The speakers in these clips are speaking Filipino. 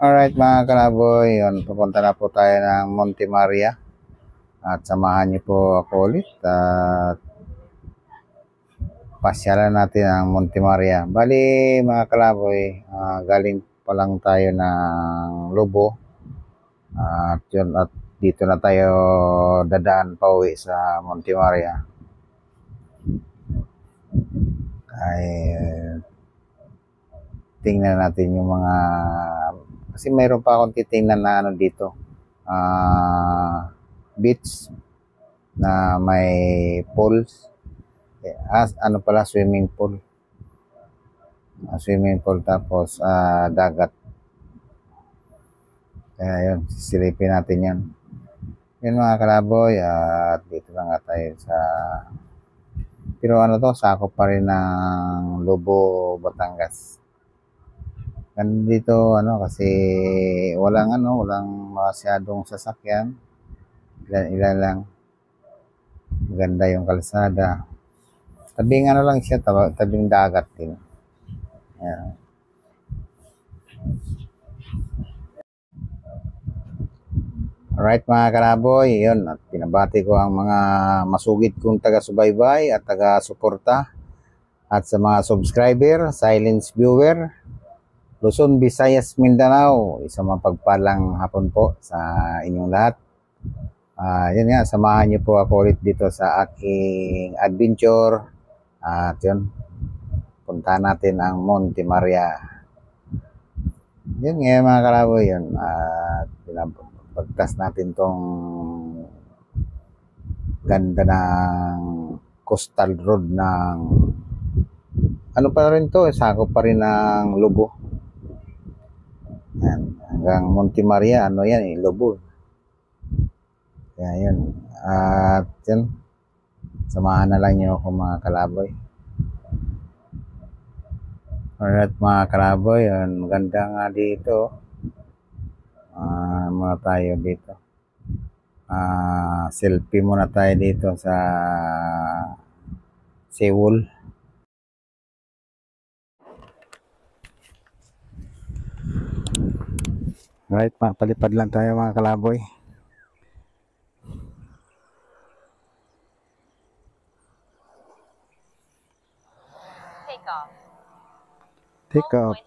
Alright mga kalaboy, yun, pupunta na po tayo ng Monte Maria at samahan niyo po ako ulit at pasyalan natin ang Monte Maria. Bali mga kalaboy, galing pa lang tayo ng Lobo at yun, at dito na tayo dadaan pa uwi sa Monte Maria. Ay tingnan natin yung mga, kasi mayroon pa akong titingnan na ano dito, beach na may pools, ano pala, swimming pool, tapos dagat. Kaya yun, sisilipin natin yan. Yun mga kalaboy, at dito na nga tayo sa, pero ano to, sakop pa rin ng Lobo, Batangas. Dito ano, kasi walang masyadong sasakyan, ilan lang. Maganda yung kalsada, tabing ano lang siya, tabing dagat din. Ayan. Alright mga kalaboy, yun, at pinabati ko ang mga masugid kong taga-subaybay at taga-suporta, at sa mga subscriber, silence viewer, Luzon, Visayas, Mindanao, isang mapagpalang hapon po sa inyong lahat. Yun nga, samahan niyo po ako ulit dito sa aking adventure. At yun, punta natin ang Monte Maria. Yun nga mga kalaboy, yun. Pinapagtas natin tong ganda ng coastal road ng, ano pa rin to, sakop pa rin ng Lobo. Yan, hanggang Monte Maria, ano yan, Lobo. Kaya yan, at yan, samahan na lang nyo ako mga kalaboy. Alright mga kalaboy, yan, maganda nga dito. Muna tayo dito. Selfie muna tayo dito sa Seoul. Right, palipad lang tayo mga kalaboy. Take off.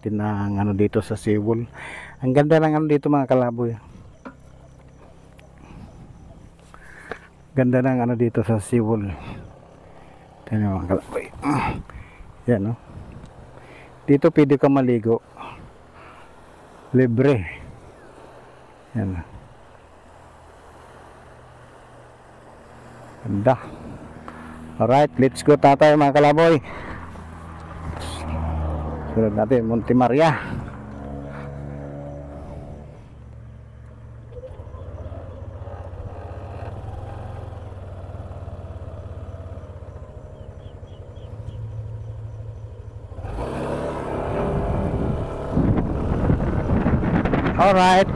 natin ang ano dito sa Seoul. Ang ganda ng ano dito mga kalaboy. Ganda ng ano dito sa seawall. Tingnan mga kalaboy. Yan, no? Dito pwede ka maligo. Libre. Yan. Ganda. Alright, let's go tatay mga kalaboy. Sunod natin, Monte Maria. Alright,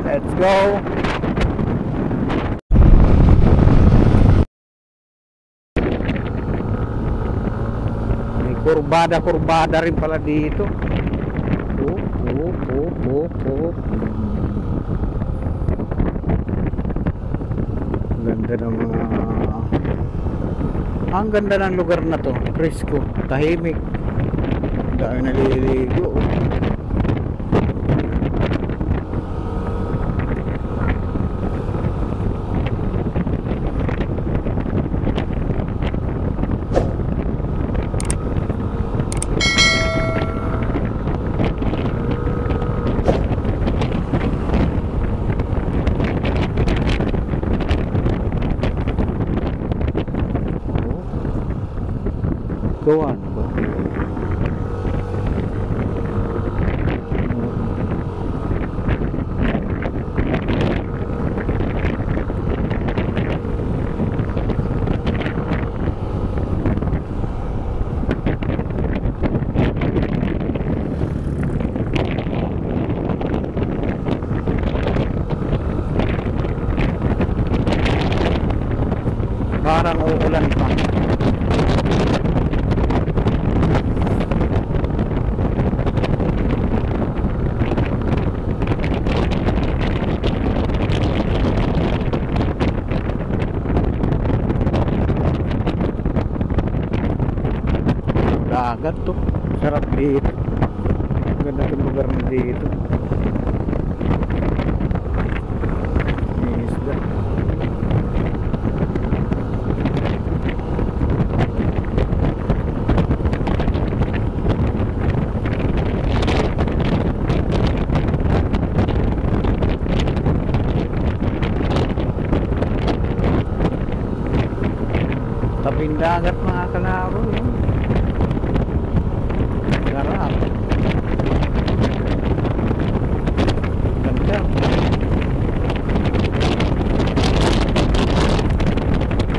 let's go. May kurbada rin pala dito. Ganda ng mga... Ang ganda ng lugar na to. Presko, tahimik. Dahil naliligo. Gawa na ba? Parang uulan pa. Dagat to, sarap dito. Ganda itong lugar na dito. May isda. Tabing dagat mga kalaro. Sarap. Ganda.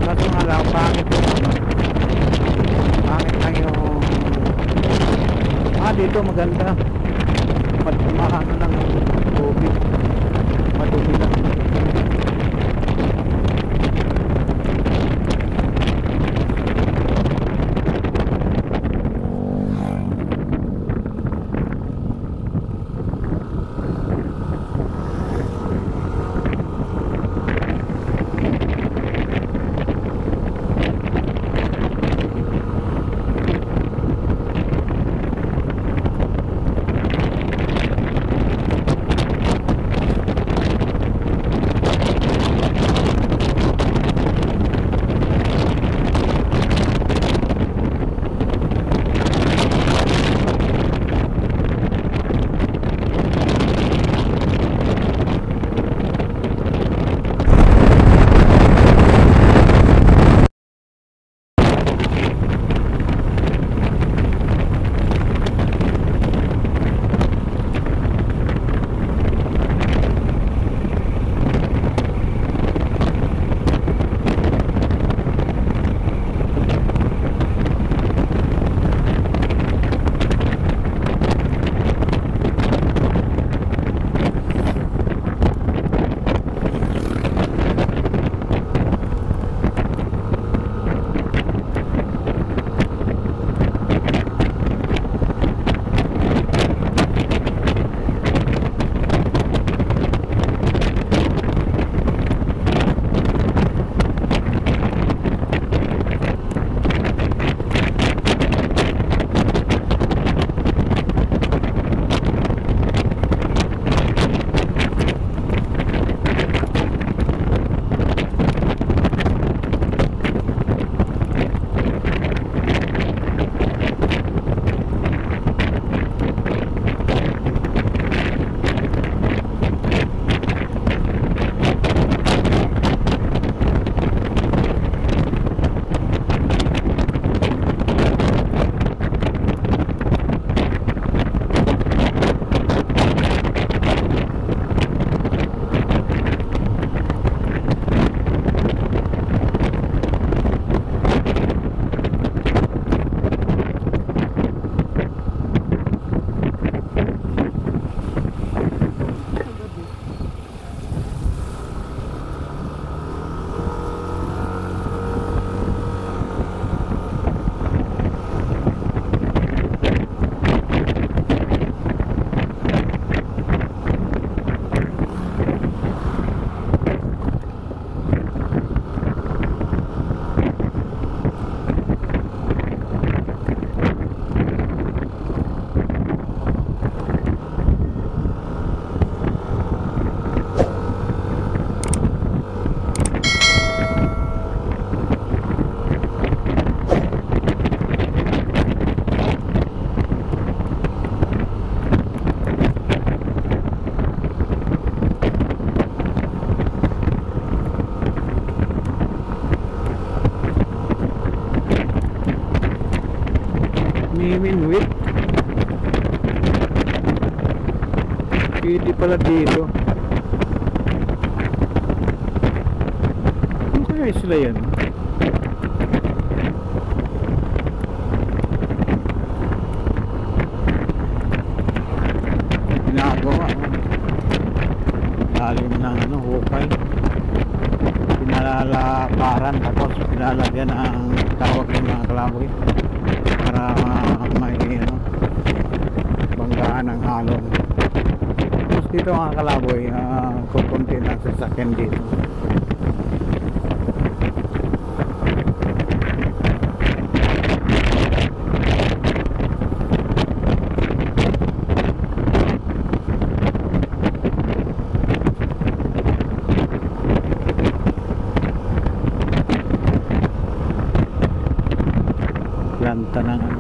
Kaso nga lang, pangit yung pangit lang yung dito maganda. Mahano lang ang tubig. Madumi lang. Hindi pala dito. Ano kaya sila yan? Ginagawa. Lalim ng ano, hukay. Pinalalaparan tapos pinalagyan ng tawag ng mga kalaboy para may ano, banggaan ng alon. Tapos dito mga kalaboy, kukunti ng sasakyan dito. Planta ng ano.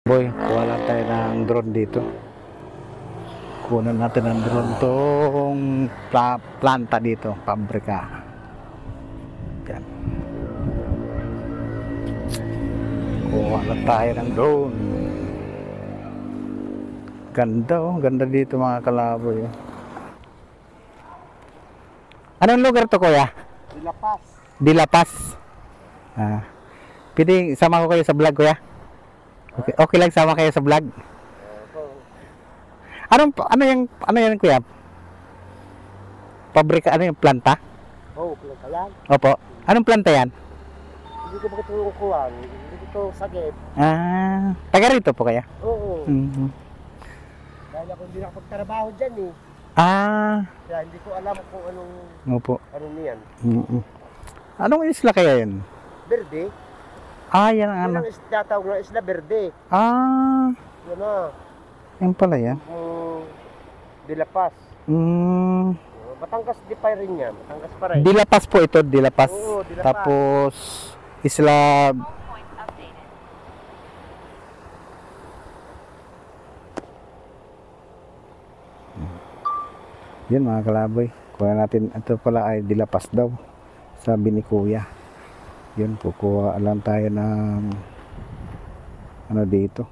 Boy, kuha lang tayo ng drone dito. Kunan natin ng drone tong planta dito, pabrika. Yan. Kuha lang tayo ng drone. Ganda oh, ganda dito mga kalaboy. Anong lugar to, kuya? Dilapas. Dilapas. Pwede sama ko kayo sa vlog, kuya? Okay, okay lang sama kayo sa vlog. Ano yan kuya? Pabrika, ano yung planta? Oo, planta yan. Opo. Anong planta yan? Hindi ko makatulong kuhan. Hindi ko sagip. Taga rito po kaya? Oo. Mm-hmm. Dahil ako hindi nakapagtrabaho dyan eh. Kaya hindi ko alam kung anong Opo. ano niyan. Mm-hmm. Anong isla kaya yan? Verde. Yan ang ano. Yan ang isla, tawag na isla verde. Yan na. Yan pala yan. Dilapas. Batangas di pa rin yan. Batangas pa rin. Dilapas po ito, Dilapas. Oo, Dilapas. Tapos isla Yan mga kalaboy. Kuha natin, ito pala ay Dilapas daw. Sabi ni kuya. Yun po, kuha lang tayo ng ano dito.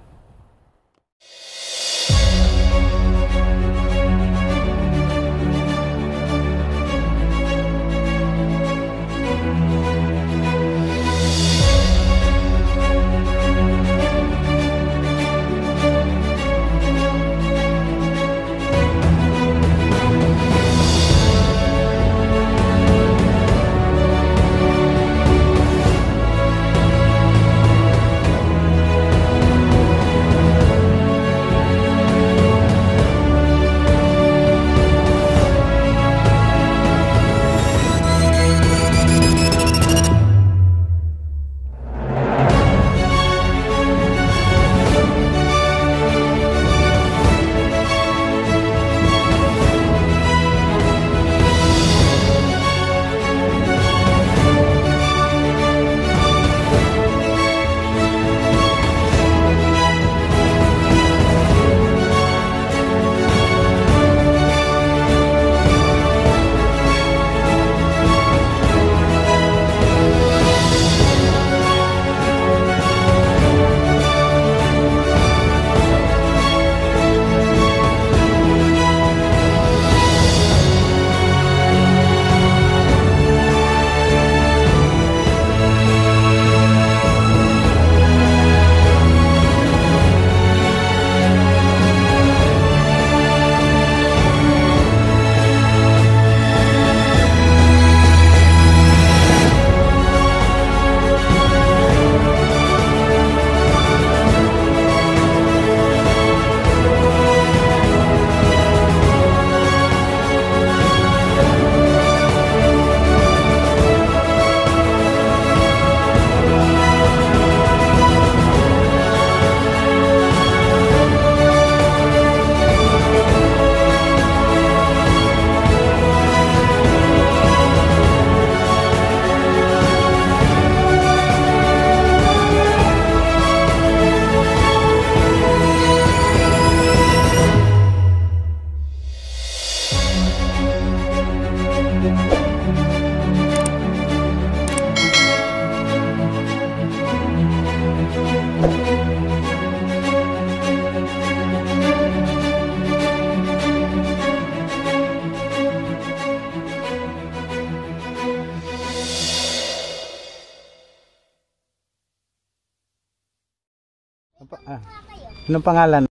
Anong pangalan?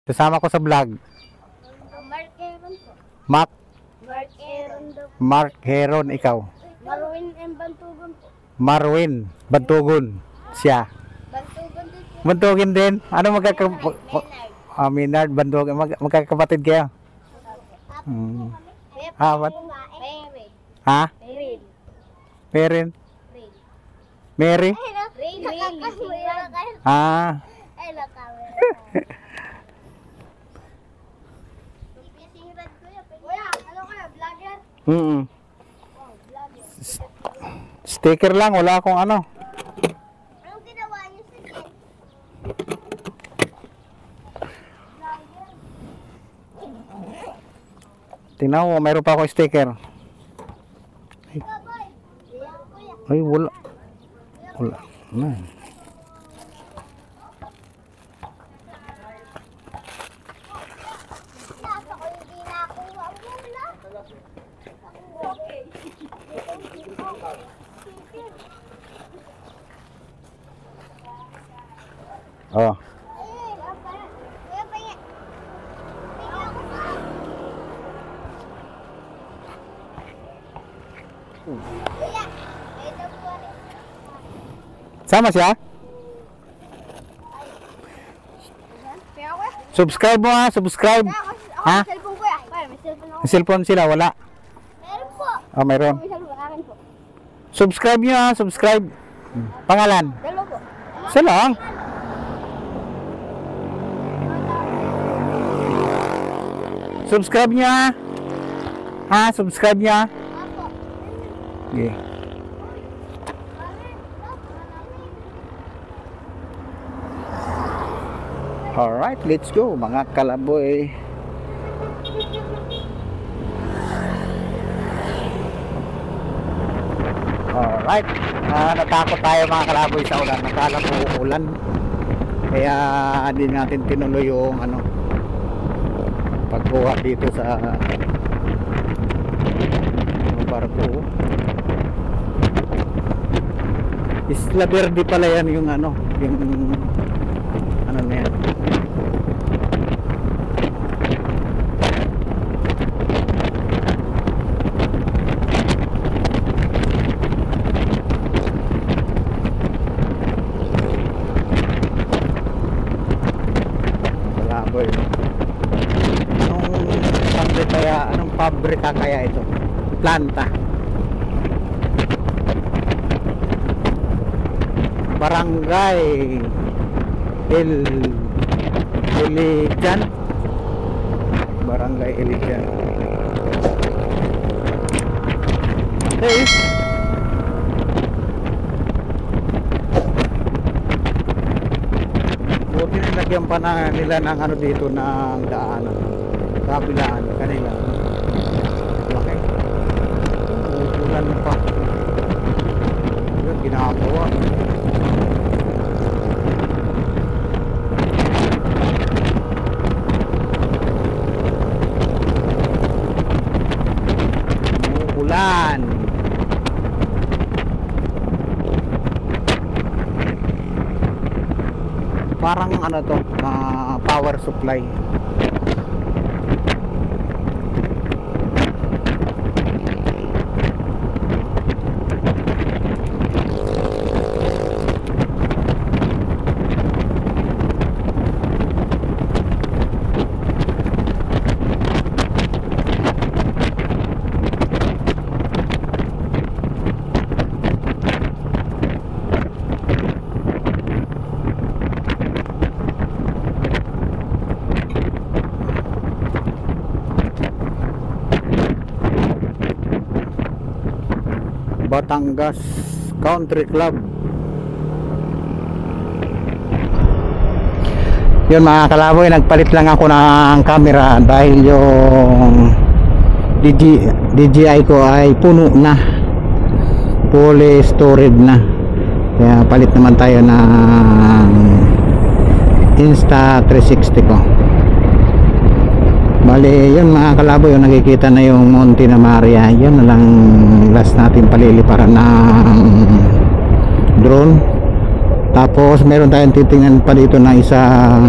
Kasama ko sa vlog. Mark Heron po. Mark, Mark Heron daw. Mark Heron, ikaw. Marwin and Bantugon po. Marwin, Bantugon. Siya. Bantugon din po. Bantugin din. Ano Leonard. Minard, Bantugan. Magkakapatid kayo? Hmm. What? Mary. Ha? Mary. Merin? Mary? Ah. Kuya, ano kaya? Vlogger? Mm. Sticker lang, wala akong ano. Anong ginawa niyo sa Jen? Tingnan mo, mayroon pa akong sticker. Ay, wala. Wala. Na. Nasa ko yung ginakuha mo na. Oh. Kuya, paya. Bigyan ako pa. Kuya, ito po. Sama siya? Kaya kuya. Subscribe mo ha, subscribe. Ako, Ha? may cellphone kuya. Kuya, may cellphone ako. May cellphone sila, wala. Meron po. Oh, mayroon. May cellphone akin po. Subscribe nyo ha, subscribe. Pangalan? Dalawa po. Isa lang. Subscribe nyo ha. Ha, subscribe nyo ha. Apo. Okay. Alright, let's go mga kalaboy. Alright, natakot tayo mga kalaboy sa ulan. Nakala ko ulan. Kaya di natin tinuloy yung ano, pagkuha dito sa barko. Isla Verde pala yan yung ano, yung ano na yan. Kalaboy. Anong pabrika kaya ito? Planta. Barangay Ilijan. Barangay Ilijan. Hey. Buti nilagyan pa na nila ng ano dito ng daanan. Kabilaan kanila. Laki. Ulan pa. Yun, ginagawa. Ulan. Parang ano to, power supply. Batangas Country Club. Yun mga kalaboy, nagpalit lang ako ng camera dahil yung DJI ko ay puno na, fully storage na, kaya palit naman tayo ng Insta360 ko. Bali yun mga kalaboy, yung nakikita na yung Monte na Maria, yun na lang last natin paliliparan ng drone. Tapos meron tayong titingnan pa dito na isang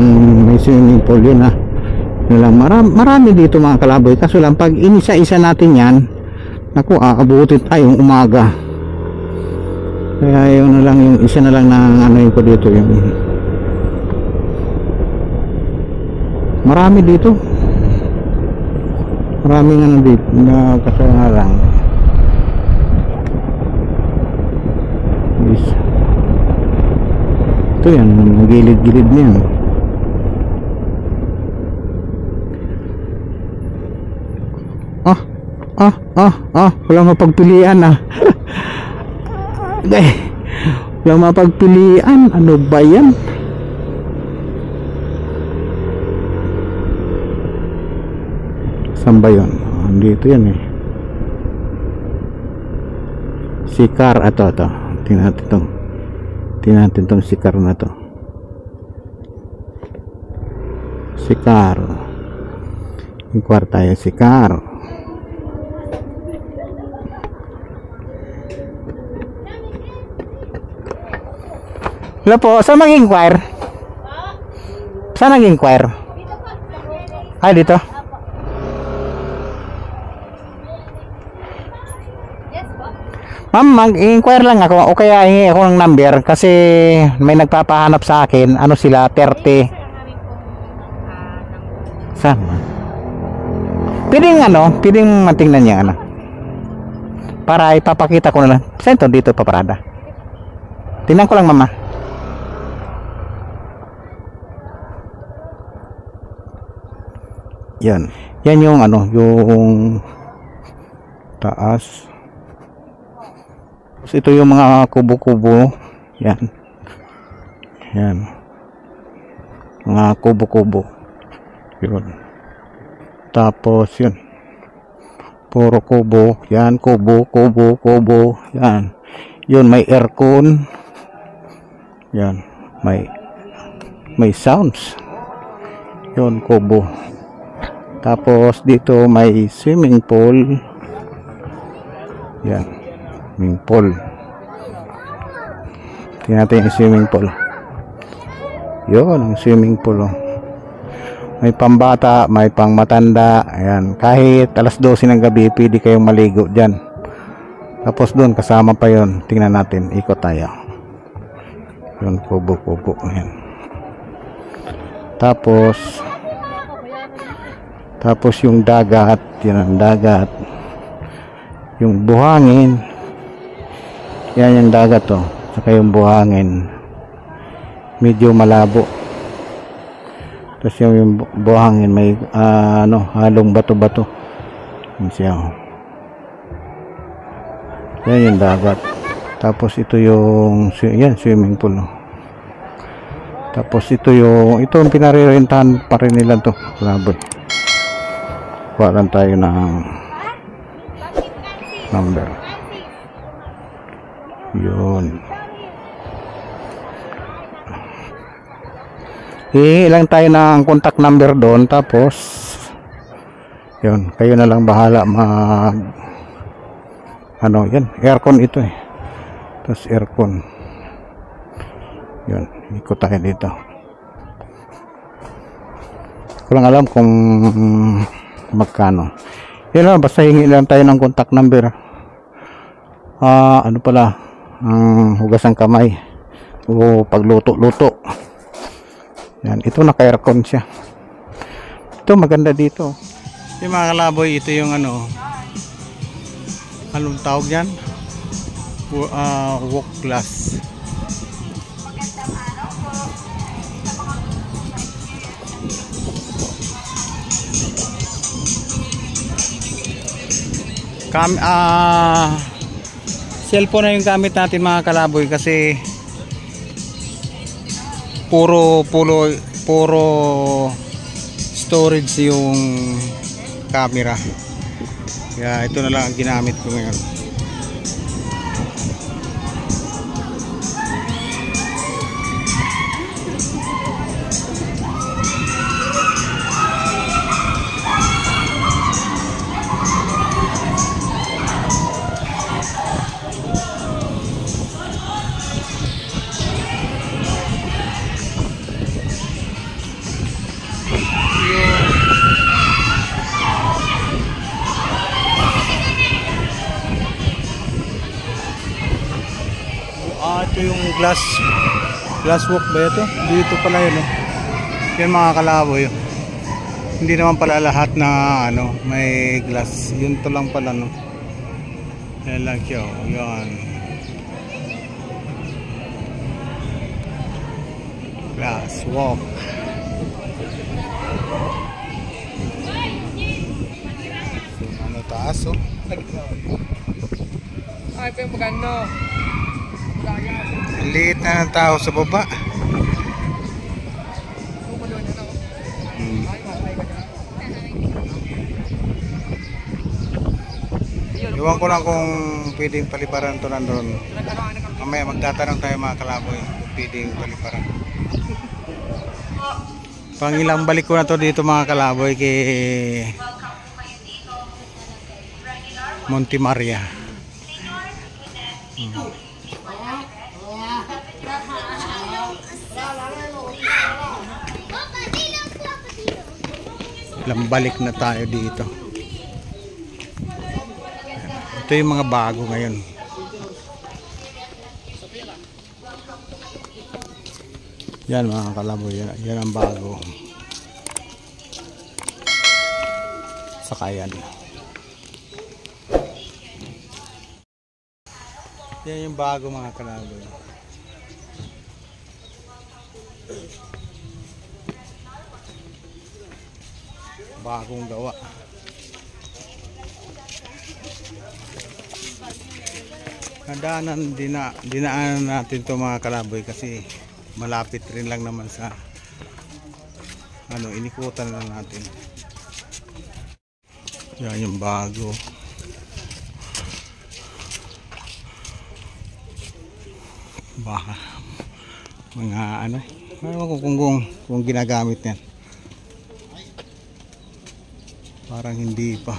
may swimming pool yun ha. Yun lang, marami dito mga kalaboy. Kaso lang pag inisa-isa natin yan, naku, aabutin tayong umaga. Kaya yun na lang, yung isa na lang na ano yun ko dito, yung marami dito. Maraming ano dito na kaso nga lang ito yan, gilid-gilid niyan. Walang mapagpilian walang mapagpilian. Ano ba yan? Saan ba yun? Dito yan Sikar. Ito tingnan natin itong Sikar na to. Sikar, inquire tayo Sikar. Hello po, saan mag-inquire? Saan nag-inquire? Ay, dito? Ma'am, mag-inquire lang ako o kaya hingi ako ng number kasi may nagpapahanap sa akin. Ano sila? 30. Saan? Pwedeng matingnan niya para ipapakita ko na lang. Saan to? Dito paparada. Tingnan ko lang, mama. Yan yung yung taas. Ito yung mga kubo-kubo. Yan mga kubo-kubo yun. Tapos yun puro kubo. Yan kubo yan. Yun may aircon. Yan may sounds. Yun kubo. Tapos dito may swimming pool. Yan swimming pool. Tingnan natin yung swimming pool. Yun ang swimming pool May pambata, may pangmatanda. Ayan, kahit alas 12 ng gabi pwede kayong maligo dyan. Tapos doon kasama pa yon. Tingnan natin, ikot tayo. Yun, kubo-kubo. Ayan. Tapos yung dagat. Yan ang dagat. Yung buhangin. Yan yung dagat saka yung buhangin medyo malabo. Tapos yung buhangin may halong bato-bato. Yan siya. Yan yung dagat. Tapos ito yung swimming pool. Tapos ito yung pinarerentahan pa rin nila to. Grabe. Kuha lang tayo ng number. Yun. Ilang tayo ng contact number doon. Tapos yun, kayo na lang bahala yan, aircon ito Tapos aircon. Yun, ikot tayo dito. Ko lang alam kung magkano. Yun lang, basta hingi lang tayo ng contact number. Ano pala, ang hugas ng kamay o pagluto-luto. Yan, ito naka-aircon siya. Ito maganda dito. Yung mga kalaboy, ito yung anong tawag yan? Walk glass. Cellphone na yung gamit natin mga kalaboy kasi puro storage yung camera. Kaya ito na lang ang ginamit ko ngayon. glass walk ba ito? Dito pala yun, oh. Yan mga kalaboy, oh. Hindi naman pala lahat na ano, may glass. Yun to lang pala, no. Yan lang siya, oh. Yan. Glass walk. So, ano taas, oh. Ay, pero maganda. Ang liit na ng tao sa baba. Iwan ko lang kung pwedeng paliparan to nandun. Mamaya magtatanong tayo mga kalaboy kung pwedeng paliparan. Pangilang balik ko na to dito mga kalaboy kay Monte Maria. Ilang balik na tayo dito. Ito yung mga bago ngayon. Yan mga kalaboy, yan ang bago. Sakayan. Yan yung bago mga kalaboy. Bagong gawa. Dinaanan natin to mga kalaboy kasi malapit rin lang naman sa ano, inikutan na natin. Yan yung bago. Baka mga ano, kung ginagamit yan. Parang hindi pa.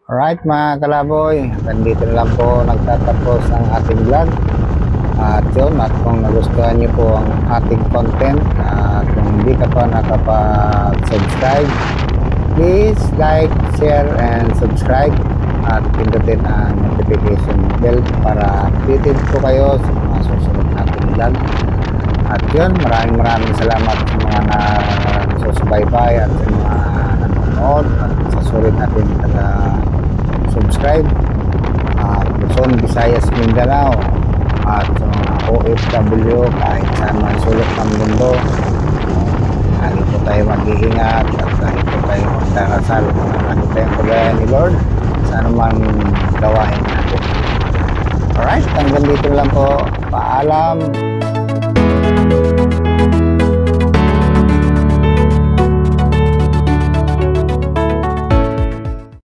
Alright mga kalaboy, hanggang dito na lang po nagtatapos ang ating vlog. At yun, at kung nagustuhan niyo po ang ating content, at kung hindi ka pa nakapag-subscribe, please like, share, and subscribe. At pindutin ang notification bell para updated po kayo sa mga susunod nating vlog. At yun, maraming salamat sa mga nasusubaybay at sa mga nanonood at sa sulit natin taga-subscribe. Luzon, Visayas, Mindanao at sa mga OFW kahit saan man sulok ng mundo. Lagi po tayo mag-iingat at lagi po tayo magdarasal kung lagi tayong kagaya ni Lord sa anumang gawain natin. Alright, hanggang dito lang po. Paalam.